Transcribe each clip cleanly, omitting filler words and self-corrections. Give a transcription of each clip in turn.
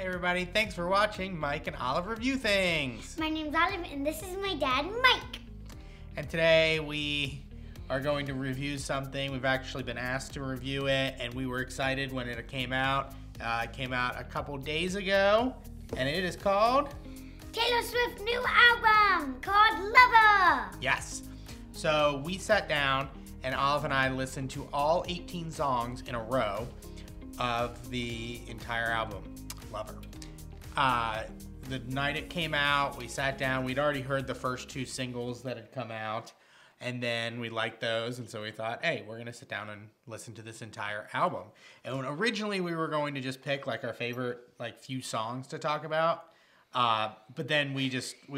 Hey everybody, thanks for watching Mike and Olive Review Things. My name's Olive and this is my dad, Mike. And today we are going to review something. We've actually been asked to review it and we were excited when it came out. It came out a couple days ago and it is called Taylor Swift's new album called Lover. Yes. So we sat down and Olive and I listened to all 18 songs in a row of the entire album, Lover. The night it came out, we sat down. We'd already heard the first two singles that had come out, and then we liked those, and so we thought, hey, we're going to sit down and listen to this entire album. And when originally we were going to just pick like our favorite few songs to talk about, but then we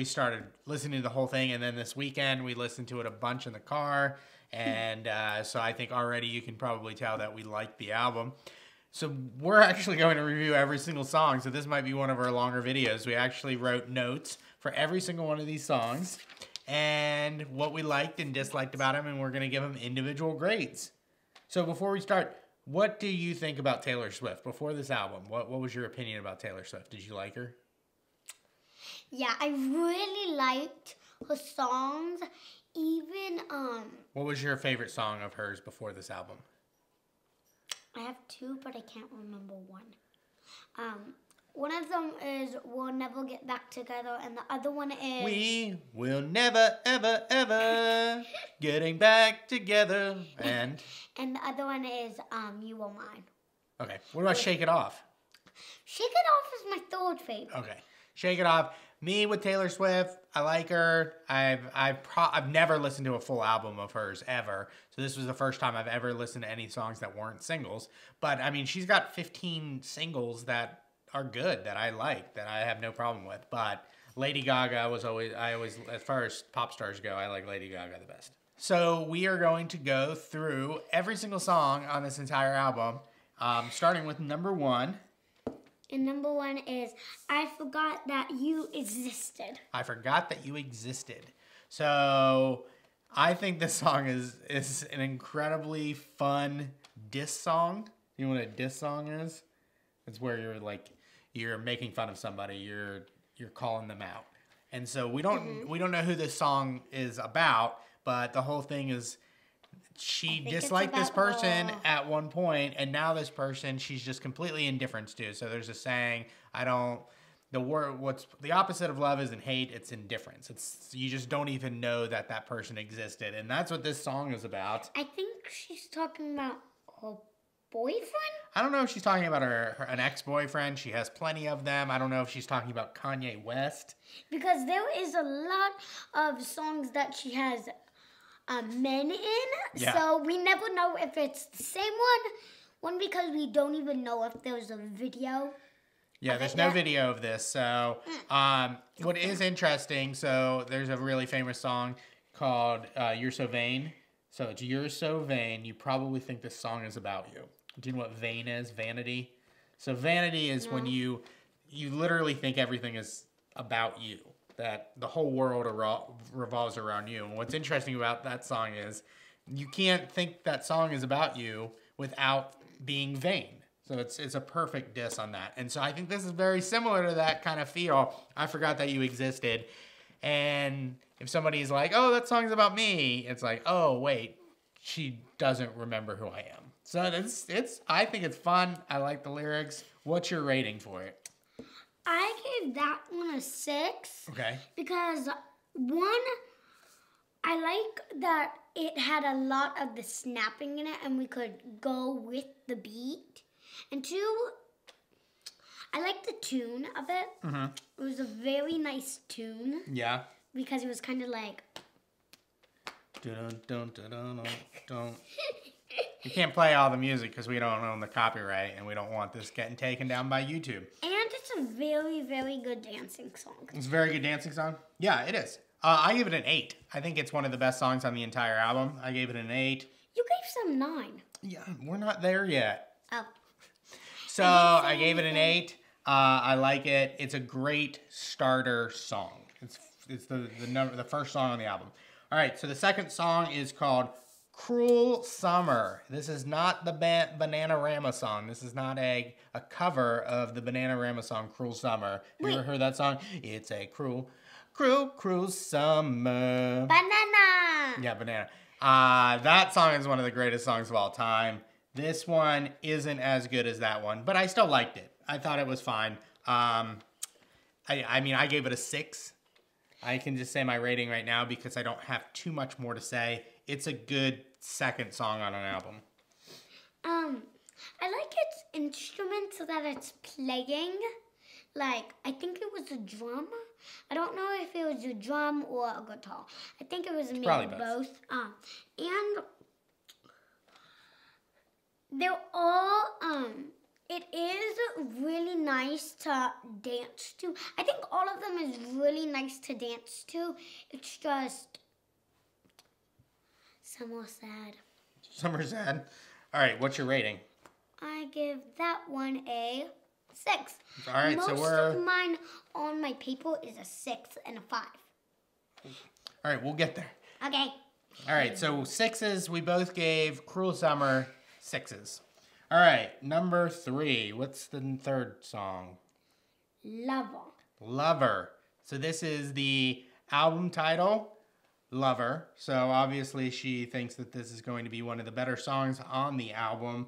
started listening to the whole thing, and then this weekend we listened to it a bunch in the car, and so I think already you can probably tell that we liked the album. So we're actually going to review every single song, so this might be one of our longer videos. We actually wrote notes for every single one of these songs and what we liked and disliked about them, and we're going to give them individual grades. So before we start, what do you think about Taylor Swift before this album? What was your opinion about Taylor Swift? Did you like her? Yeah, I really liked her songs, even What was your favorite song of hers before this album? I have two, but I can't remember one. One of them is We'll Never Get Back Together, and the other one is We will never, ever, ever getting back together. And the other one is You Are Mine. Okay, what about Shake It Off? Shake It Off is my third favorite. Okay, Shake It Off. Me with Taylor Swift, I like her. I've never listened to a full album of hers ever, so this was the first time I've ever listened to any songs that weren't singles. But I mean, she's got 15 singles that are good, that I like, that I have no problem with. But Lady Gaga was always, as far as pop stars go, I like Lady Gaga the best. So we are going to go through every single song on this entire album, starting with number 1. And number 1 is I Forgot That You Existed. I Forgot That You Existed. So I think this song is an incredibly fun diss song. You know what a diss song is? It's where you're making fun of somebody, you're calling them out. And so we don't know who this song is about, but the whole thing is she disliked this person at one point, and now this person she's just completely indifferent to. So there's a saying, what's the opposite of love isn't hate, it's indifference. You just don't even know that person existed, and that's what this song is about. I think she's talking about her boyfriend? I don't know if she's talking about an ex-boyfriend. She has plenty of them. I don't know if she's talking about Kanye West. Because there is a lot of songs that she has men in, yeah. So we never know if it's the same one because we don't even know if there's a video. Yeah, there's no video of this. So what is interesting, so there's a really famous song called You're So Vain. So it's You're So Vain, you probably think this song is about you. Do you know what vain is? Vanity? So vanity is when you literally think everything is about you, that the whole world revolves around you. And what's interesting about that song is you can't think that song is about you without being vain. So it's a perfect diss on that. And so I think this is very similar to that kind of feel. I Forgot That You Existed. And if somebody's like, oh, that song's about me, it's like, oh, wait, she doesn't remember who I am. So I think it's fun. I like the lyrics. What's your rating for it? I gave that one a 6. Okay. Because 1, I like that it had a lot of the snapping in it and we could go with the beat. And 2, I like the tune of it. Mm-hmm. It was a very nice tune. Yeah. Because it was kind of like... Dun, dun, dun, dun, dun, dun. You can't play all the music because we don't own the copyright and we don't want this getting taken down by YouTube. And it's a very, very good dancing song. It's a very good dancing song? Yeah, it is. I give it an 8. I think it's one of the best songs on the entire album. I gave it an 8. You gave some 9. Yeah, we're not there yet. Oh. So I gave it an 8. I like it. It's a great starter song. It's the first song on the album. All right, so the second song is called Cruel Summer. This is not the Bananarama song. This is not a cover of the Bananarama song, Cruel Summer. Have you ever heard that song? It's a cruel, cruel, cruel summer. Banana. Yeah, banana. That song is one of the greatest songs of all time. This one isn't as good as that one, but I still liked it. I thought it was fine. I mean, I gave it a 6. I can just say my rating right now because I don't have too much more to say. It's a good second song on an album. I like its instruments that it's playing. Like, I think it was a drum. I don't know if it was a drum or a guitar. I think it was maybe both. And they're all, it is really nice to dance to. I think all of them is really nice to dance to. It's just some are sad. Some are sad. All right, what's your rating? I give that one a 6. All right, Most so we're... of mine on my paper is a 6 and a 5. All right, we'll get there. Okay. All right, so 6s. We both gave Cruel Summer 6s. All right, number 3. What's the third song? Lover. Lover. So this is the album title, Lover. So obviously she thinks that this is going to be one of the better songs on the album.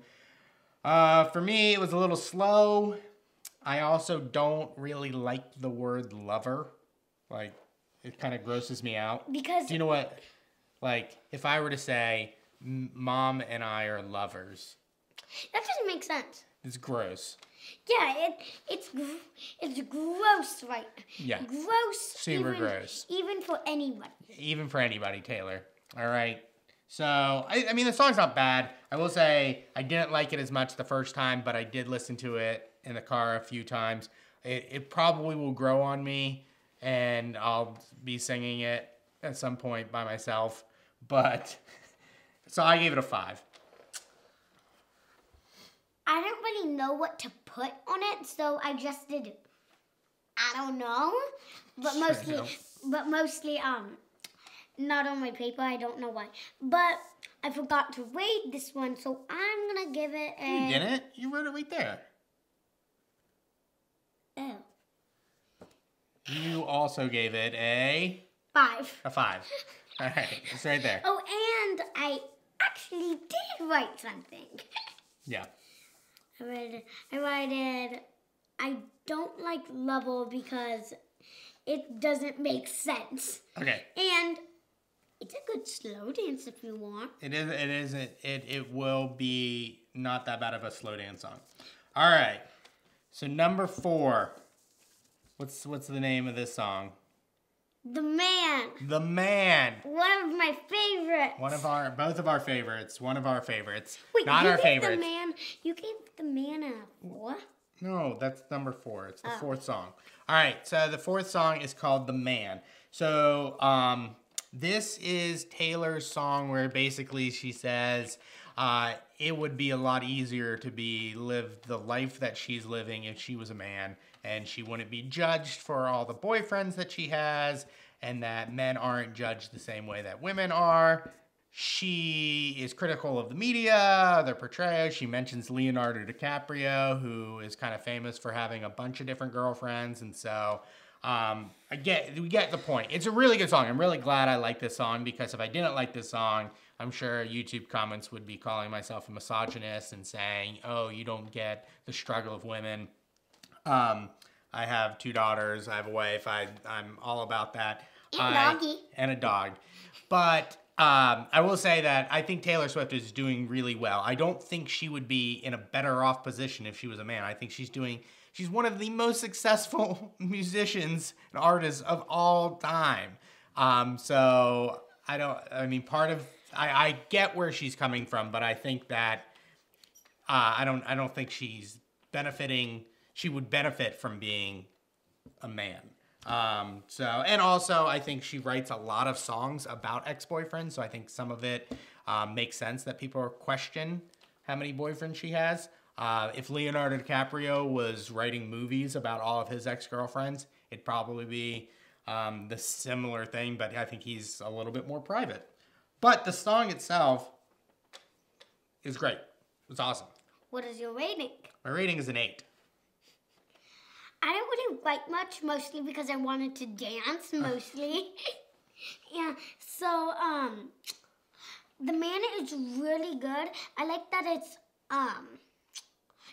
For me, it was a little slow. I also don't really like the word lover. Like, it kind of grosses me out. Because... Do you know what? Like, if I were to say, Mom and I are lovers. That doesn't make sense. It's gross. Yeah, it's gross, right? Yeah. Gross. Super gross. Even for anybody. Even for anybody, Taylor. All right. So, I mean, the song's not bad. I will say I didn't like it as much the first time, but I did listen to it in the car a few times. It probably will grow on me, and I'll be singing it at some point by myself. But, so I gave it a 5. I don't really know what to put on it, so I just did, I don't know, but mostly, not on my paper. I don't know why, but I forgot to rate this one, so I'm gonna give it a... You didn't? You wrote it right there. Oh. You also gave it a... 5. A 5. All right, it's right there. Oh, and I actually did write something. Yeah. I don't like Lover because it doesn't make sense. Okay. And it's a good slow dance if you want. It will be not that bad of a slow dance song. All right. So number 4. What's the name of this song? The Man. The Man. One of my favorites. Both of our favorites. One of our favorites. Wait, not our favorites. You gave The Man a 4? No, that's number 4. It's the 4th song. All right, so the 4th song is called The Man. So this is Taylor's song where basically she says it would be a lot easier to live the life that she's living if she was a man, and she wouldn't be judged for all the boyfriends that she has, and that men aren't judged the same way that women are. She is critical of the media, their portrayal. She mentions Leonardo DiCaprio, who is kind of famous for having a bunch of different girlfriends. And so we get the point. It's a really good song. I'm really glad I like this song, because if I didn't like this song, I'm sure YouTube comments would be calling myself a misogynist and saying, oh, you don't get the struggle of women. I have 2 daughters. I have a wife. I'm all about that. And a doggy. And a dog. But I will say that I think Taylor Swift is doing really well. I don't think she would be in a better off position if she was a man. I think she's one of the most successful musicians and artists of all time. So I get where she's coming from, but I think that I don't think she's benefiting. She would benefit from being a man. And also I think she writes a lot of songs about ex-boyfriends, so I think some of it makes sense that people question how many boyfriends she has. If Leonardo DiCaprio was writing movies about all of his ex-girlfriends, it'd probably be the similar thing, but I think he's a little bit more private. But the song itself It was great. It was awesome. What is your rating? My rating is an 8. I didn't really like much, mostly because I wanted to dance, mostly. Yeah, so, the man is really good. I like that it's,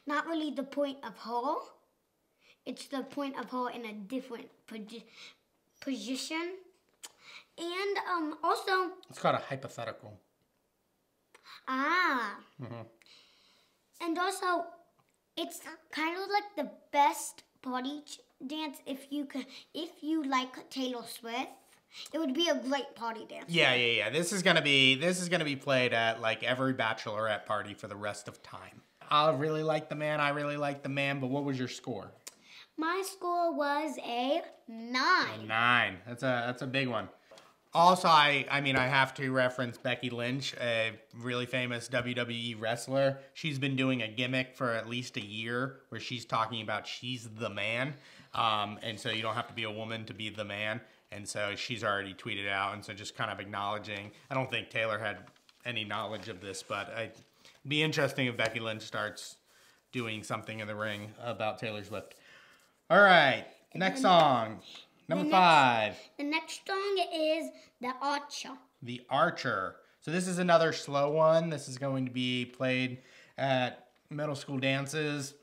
not really the point of whole. It's the point of whole in a different position. And, also... It's called a hypothetical. Ah. And also, it's kind of like the best party dance if you like Taylor Swift. It would be a great party dance. Yeah. This is gonna be played at like every bachelorette party for the rest of time. I really like the man. But what was your score? My score was a 9. A 9. That's a big one. Also, I have to reference Becky Lynch, a really famous WWE wrestler. She's been doing a gimmick for at least a year where she's talking about she's the man. And so you don't have to be a woman to be the man. And so she's already tweeted out. And so just kind of acknowledging. I don't think Taylor had any knowledge of this, but it'd be interesting if Becky Lynch starts doing something in the ring about Taylor Swift. All right, next song. Number 5. The next song is The Archer. The Archer. So this is another slow one. This is going to be played at middle school dances.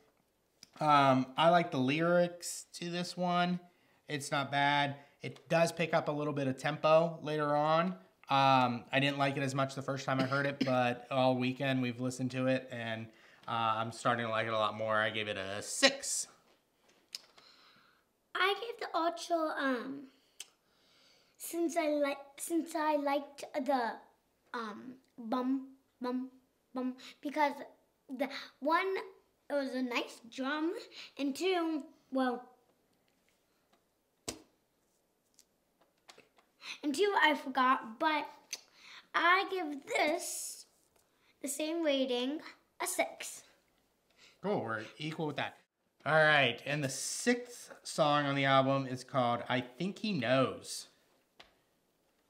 I like the lyrics to this one. It's not bad. It does pick up a little bit of tempo later on. I didn't like it as much the first time I heard it, but all weekend we've listened to it, and I'm starting to like it a lot more. I gave it a 6. I gave The Archer, since I liked the, bum, bum, bum, because the one, it was a nice drum, and 2, I forgot, but I give this the same rating, a 6. Cool, we're equal with that. All right, and the 6th song on the album is called I Think He Knows.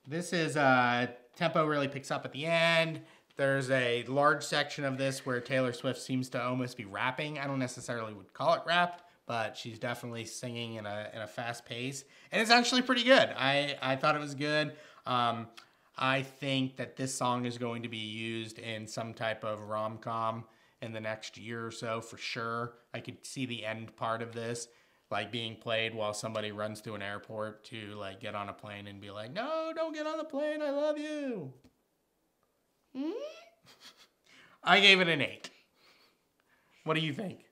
This is, tempo really picks up at the end. There's a large section of this where Taylor Swift seems to almost be rapping. I don't necessarily would call it rap, but she's definitely singing in a fast pace. And it's actually pretty good. I thought it was good. I think that this song is going to be used in some type of rom-com in the next year or so for sure. I could see the end part of this like being played while somebody runs to an airport to like get on a plane and be like, no, don't get on the plane, I love you. I gave it an 8. What do you think?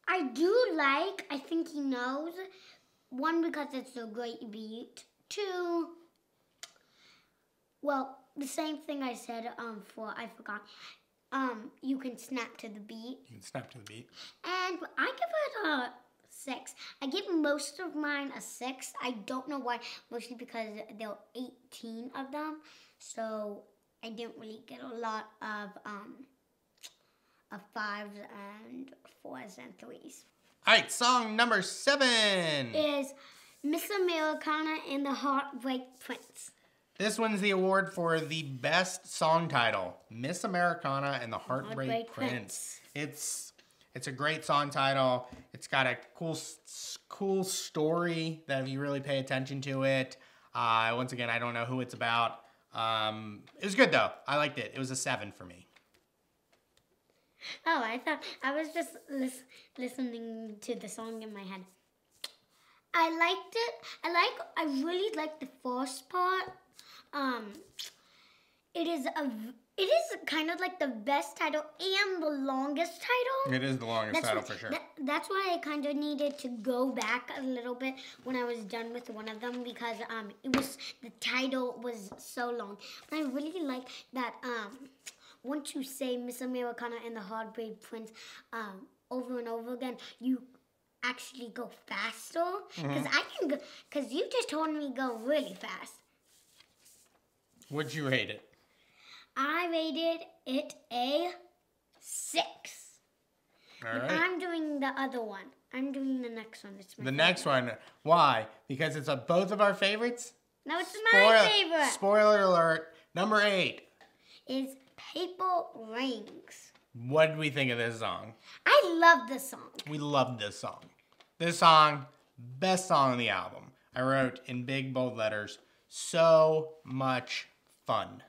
I do like I Think He Knows. 1, because it's a great beat. 2, well, the same thing I said I forgot. You can snap to the beat. You can snap to the beat. And I give it a 6. I give most of mine a 6. I don't know why, mostly because there were 18 of them. So I didn't really get a lot of 5s and 4s and 3s. All right, song number 7 is Miss Americana and the Heartbreak Prince. This wins the award for the best song title, Miss Americana and the Heartbreak Prince. It's a great song title. It's got a cool story that if you really pay attention to it. Once again, I don't know who it's about. It was good though. I liked it. It was a 7 for me. Oh, I thought I was just listening to the song in my head. I liked it. I really liked the first part. It is kind of like the best title and the longest title. It is the longest title for sure. That's why I kind of needed to go back a little bit when I was done with one of them because the title was so long. But I really like that once you say Miss Americana and the Heartbreak Prince over and over again, you actually go faster because you just told me go really fast. Would you rate it? I rated it a 6. All right. I'm doing the other one. I'm doing the next one. It's my favorite. Next one. Why? Because it's both of our favorites? No, it's my favorite. Spoiler alert. Number 8 is Paper Rings. What did we think of this song? I love this song. We loved this song. This song, best song on the album. I wrote in big bold letters, so much fun.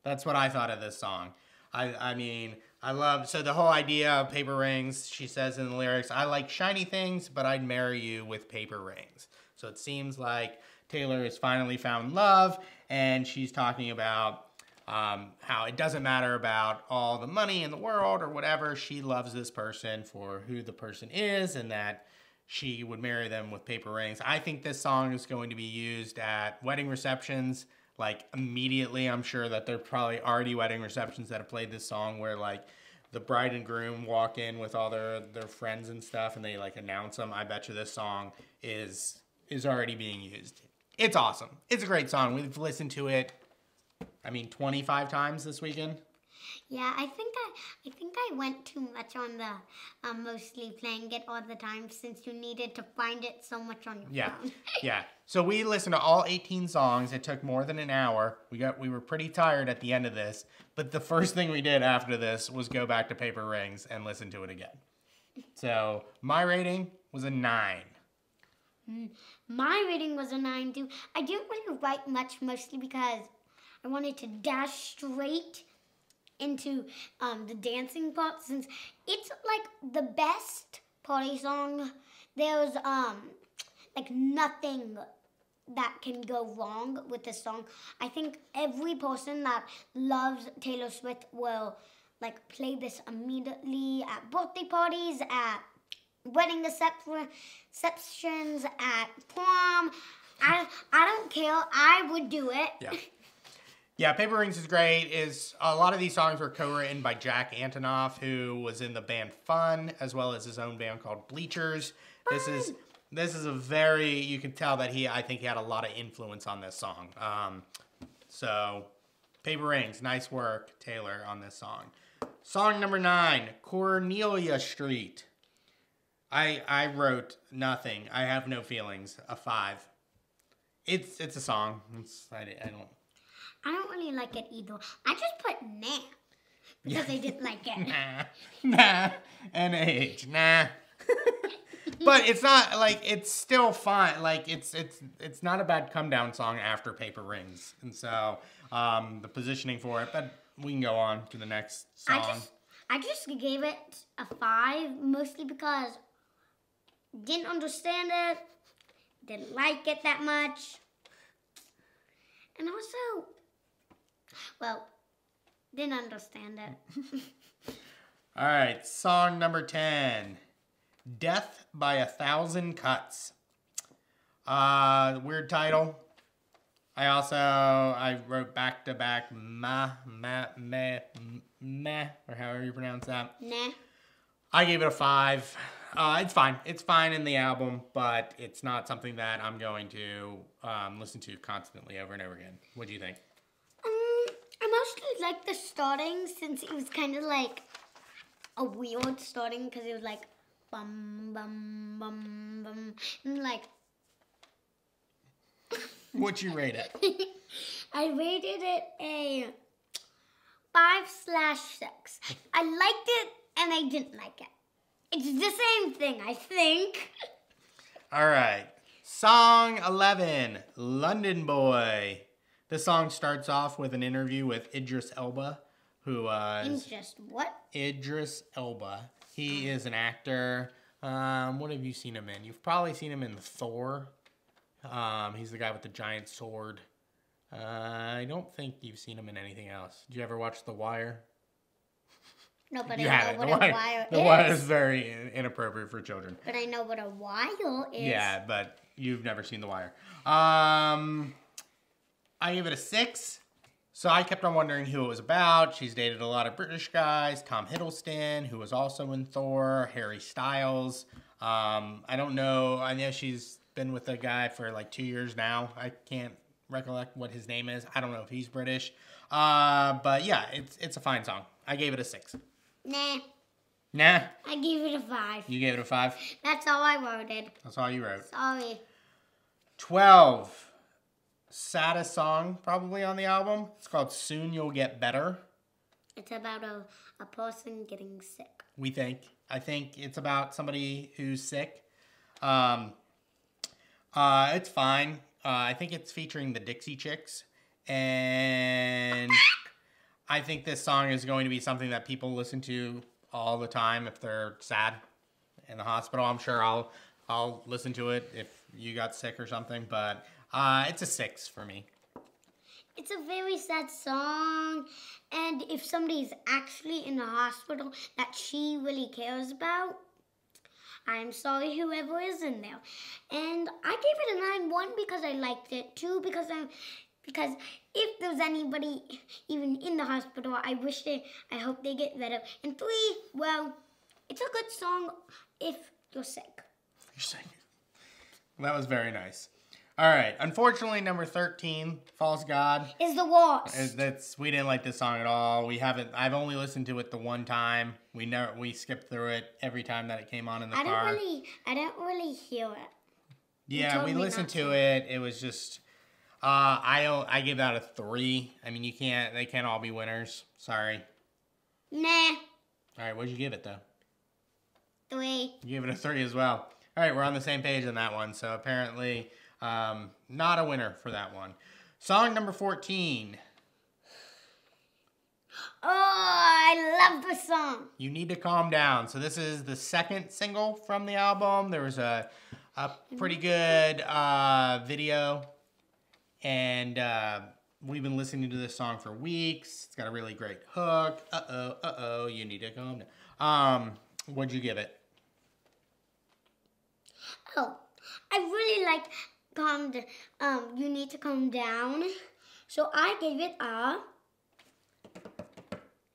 That's what I thought of this song. I mean, I love, so the whole idea of paper rings, she says in the lyrics, I like shiny things, but I'd marry you with paper rings. So it seems like Taylor has finally found love, and she's talking about how it doesn't matter about all the money in the world or whatever. She loves this person for who the person is, and that she would marry them with paper rings. I think this song is going to be used at wedding receptions, like immediately. I'm sure that there are probably already wedding receptions that have played this song where like the bride and groom walk in with all their friends and stuff and they like announce them. I bet you this song is already being used. It's awesome. It's a great song. We've listened to it, 25 times this weekend. Yeah, I think I went too much on the mostly playing it all the time since you needed to find it so much on your phone. Yeah. So we listened to all 18 songs. It took more than an hour. We were pretty tired at the end of this, but the first thing we did after this was go back to Paper Rings and listen to it again. So my rating was a 9. My rating was a 9 too. I didn't really write much, mostly because I wanted to dash straight into the dancing part, since it's like the best party song. There's like nothing that can go wrong with this song. I think every person that loves Taylor Swift will like play this immediately at birthday parties, at wedding receptions, at prom. I don't care. I would do it. Yeah. Yeah, Paper Rings is great. A lot of these songs were co-written by Jack Antonoff, who was in the band Fun, as well as his own band called Bleachers. Fun. This is a very, you can tell that I think he had a lot of influence on this song. So, Paper Rings, nice work, Taylor, on this song. Song number 9, Cornelia Street. I wrote nothing. I have no feelings. A 5. It's a song. I don't really like it either. I just put nah because I didn't like it. Nah. NH. Nah. But it's not like, it's still fine. Like it's not a bad come down song after Paper Rings. And so the positioning for it, but we can go on to the next song. I just gave it a 5, mostly because didn't understand it, didn't like it that much. And also, well, didn't understand it. All right, song number 10, Death by 1,000 Cuts. Weird title. I wrote back to back meh, or however you pronounce that. Nah. I gave it a 5. It's fine. It's fine in the album, but it's not something that I'm going to listen to constantly over and over again. What do you think? I mostly like the starting, since it was kind of like a weird starting, because it was like bum bum bum bum, and like. What'd you rate it? I rated it a 5/6. I liked it and I didn't like it. It's the same thing, I think. All right. Song 11, London Boy. This song starts off with an interview with Idris Elba, who was... Idris what? Idris Elba. He is an actor. What have you seen him in? You've probably seen him in Thor. He's the guy with the giant sword. I don't think you've seen him in anything else. Did you ever watch The Wire? No, but I know what a wire is. The Wire is very inappropriate for children. But I know what a wire is. Yeah, but you've never seen The Wire. I gave it a 6. So I kept on wondering who it was about. She's dated a lot of British guys. Tom Hiddleston, who was also in Thor. Harry Styles. I don't know. I know she's been with a guy for like 2 years now. I can't recollect what his name is. I don't know if he's British. But yeah, it's a fine song. I gave it a 6. Nah. I gave it a 5. You gave it a 5? That's all I wrote. That's all you wrote. Sorry. 12. Saddest song probably on the album. It's called Soon You'll Get Better. It's about a person getting sick. I think it's about somebody who's sick. It's fine. I think it's featuring the Dixie Chicks. And I think this song is going to be something that people listen to all the time if they're sad in the hospital. I'm sure I'll listen to it if you got sick or something, but it's a 6 for me. It's a very sad song, and if somebody's actually in the hospital that she really cares about, I'm sorry whoever is in there. And I gave it a 9, 1 because I liked it, 2 because if there's anybody even in the hospital, I hope they get better. And 3, well, it's a good song if you're sick. You're sick. That was very nice. All right. Unfortunately, number 13, False God, is the worst. We didn't like this song at all. I've only listened to it the one time. We skipped through it every time that it came on in the car. I didn't really hear it. Yeah, we listened to it. It was just I give that a 3. I mean, they can't all be winners. Sorry. Nah. All right, what'd you give it though? 3. You gave it a 3 as well. All right, we're on the same page on that one. So apparently, not a winner for that one. Song number 14. Oh, I love this song. You Need to Calm Down. So this is the second single from the album. There was a pretty good video, and we've been listening to this song for weeks. It's got a really great hook. Uh-oh, you need to calm down. What'd you give it? Oh, I really like You Need to Calm Down. So I gave it a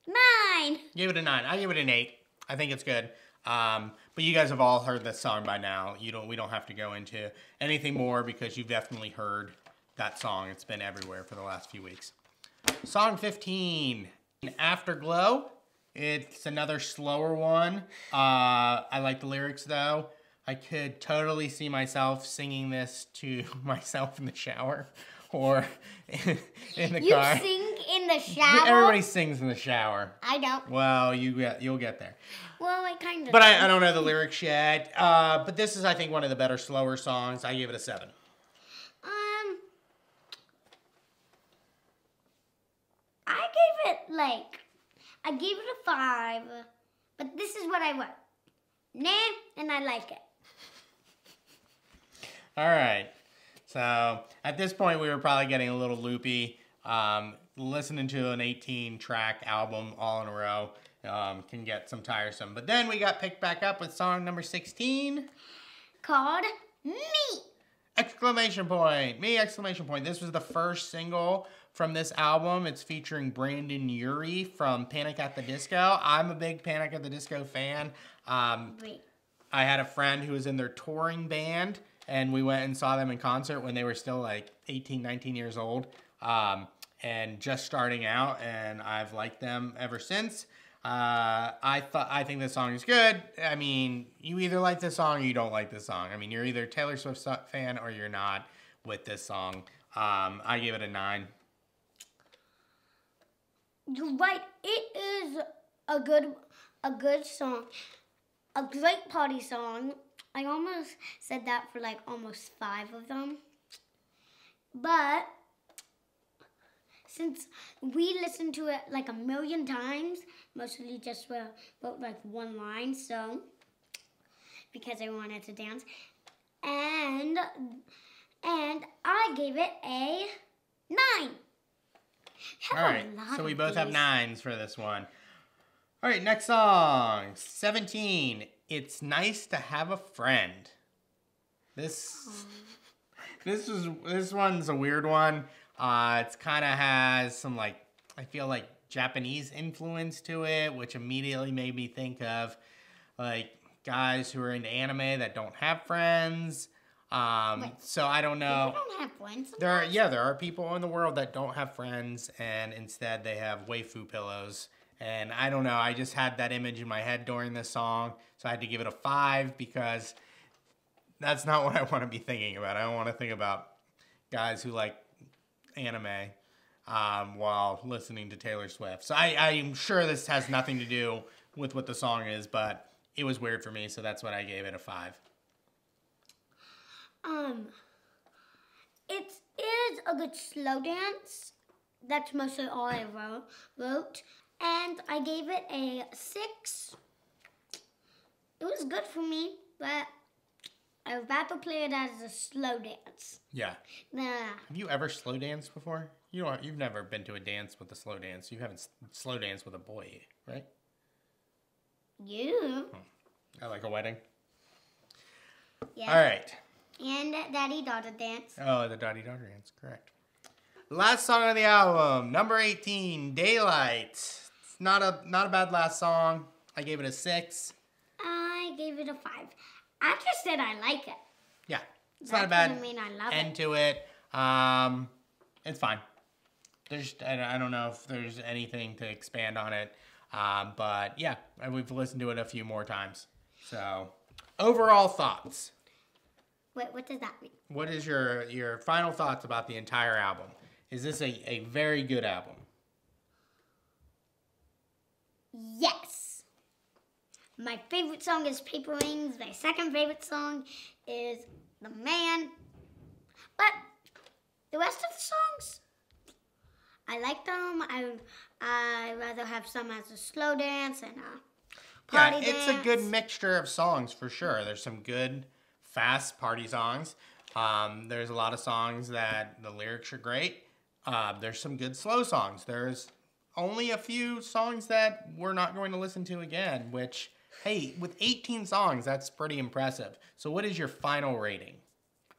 9. Gave it a 9. I give it an 8. I think it's good. But you guys have all heard this song by now. We don't have to go into anything more because you've definitely heard that song. It's been everywhere for the last few weeks. Song 15, Afterglow. It's another slower one. I like the lyrics though. I could totally see myself singing this to myself in the shower or in the car. You sing in the shower? Everybody sings in the shower. I don't. Well, you'll get there. Well, I kind of. But I don't know the lyrics yet. But this is, I think, one of the better, slower songs. I gave it a 7. I gave it a 5. But this is what I wrote. Nah, and I like it. All right. So at this point, we were probably getting a little loopy. Listening to an 18-track album all in a row can get some tiresome. But then we got picked back up with song number 16. Called Me! Exclamation point. Me! Exclamation point. This was the first single from this album. It's featuring Brandon Urie from Panic at the Disco. I'm a big Panic at the Disco fan. Wait. I had a friend who was in their touring band, and we went and saw them in concert when they were still like 18, 19 years old, and just starting out, and I've liked them ever since. I think this song is good. I mean, you either like this song or you don't like this song. I mean, you're either a Taylor Swift fan or you're not with this song. I gave it a 9. You're right. It is a good song. A great party song. I almost said that for like almost 5 of them. But since we listened to it like a million times, mostly just wrote like one line, so because I wanted to dance. And I gave it a 9. All right, so we both have 9s for this one. All right, next song, 17. It's Nice to Have a Friend. This one's a weird one. It's kind of has some I feel like Japanese influence to it, which immediately made me think of like guys who are into anime that don't have friends. So I don't know. People don't have friends there are people in the world that don't have friends, and instead they have waifu pillows. And I don't know. I just had that image in my head during this song, so I had to give it a 5 because that's not what I want to be thinking about. I don't want to think about guys who like anime. while listening to Taylor Swift. So I'm sure this has nothing to do with what the song is, but it was weird for me, so that's what I gave it a 5. It is a good slow dance. That's mostly all I wrote. And I gave it a 6. It was good for me, but I would rather play it as a slow dance. Yeah. Nah. Have you ever slow danced before? You've never been to a dance with a slow dance. You haven't slow danced with a boy, right? You. I like a wedding. Yeah. All right. And daddy-daughter dance. Oh, the daddy-daughter dance, correct. Last song on the album, number 18, Daylight. It's not a bad last song. I gave it a 6. I gave it a 5. I just said I like it. Yeah, it's That not a bad doesn't mean I love end to it. It's fine. I don't know if there's anything to expand on it. But yeah, we've listened to it a few more times. So, overall thoughts. Wait, what does that mean? What is your final thoughts about the entire album? Is this a very good album? Yes. My favorite song is Paper Rings. My second favorite song is The Man. But the rest of the songs, I like them. I rather have some as a slow dance and a party dance. It's a good mixture of songs for sure. There's some good fast party songs. There's a lot of songs that the lyrics are great. There's some good slow songs. There's only a few songs that we're not going to listen to again, which, hey, with 18 songs, that's pretty impressive. So what is your final rating?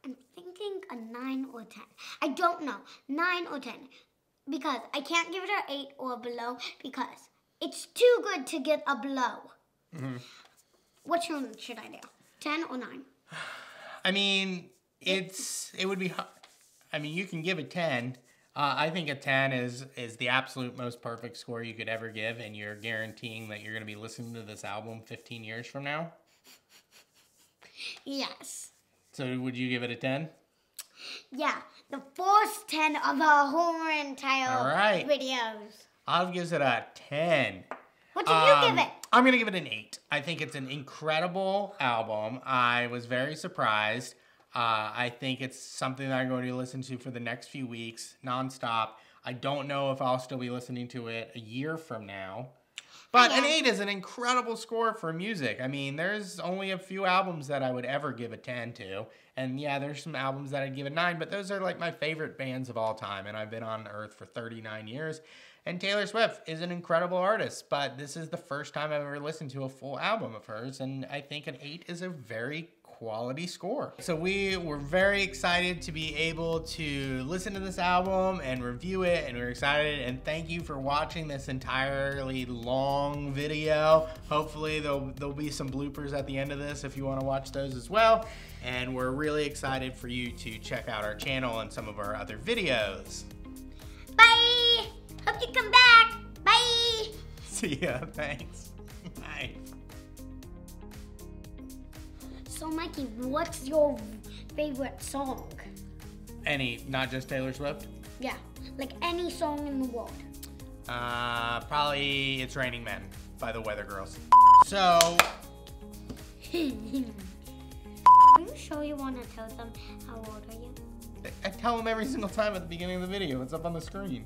I'm thinking a 9 or 10. I don't know. 9 or 10. Because I can't give it an 8 or below because it's too good to get a below. Mm-hmm. Which one should I do? 10 or 9? I mean, it would be. I mean, you can give it 10. I think a 10 is the absolute most perfect score you could ever give, and you're guaranteeing that you're going to be listening to this album 15 years from now. Yes. So would you give it a 10? Yeah, the first 10 of the whole entire videos. I'll give it a 10. What did you give it? I'm going to give it an 8. I think it's an incredible album. I was very surprised. I think it's something that I'm going to listen to for the next few weeks, nonstop. I don't know if I'll still be listening to it a year from now. But an 8 is an incredible score for music. I mean, there's only a few albums that I would ever give a 10 to. And yeah, there's some albums that I'd give a 9, but those are like my favorite bands of all time. And I've been on Earth for 39 years. And Taylor Swift is an incredible artist, but this is the first time I've ever listened to a full album of hers. And I think an 8 is a very quality score. So we were very excited to be able to listen to this album and review it, and we're excited, and thank you for watching this entirely long video. Hopefully there'll be some bloopers at the end of this if you want to watch those as well, and we're really excited for you to check out our channel and some of our other videos. Bye! Hope you come back! Bye! See ya, thanks. Bye. So, Mikey, what's your favorite song? Any, not just Taylor Swift? Yeah, like any song in the world. Probably It's Raining Men by the Weather Girls. So... Are you sure you want to tell them how old are you? I tell them every single time at the beginning of the video. It's up on the screen.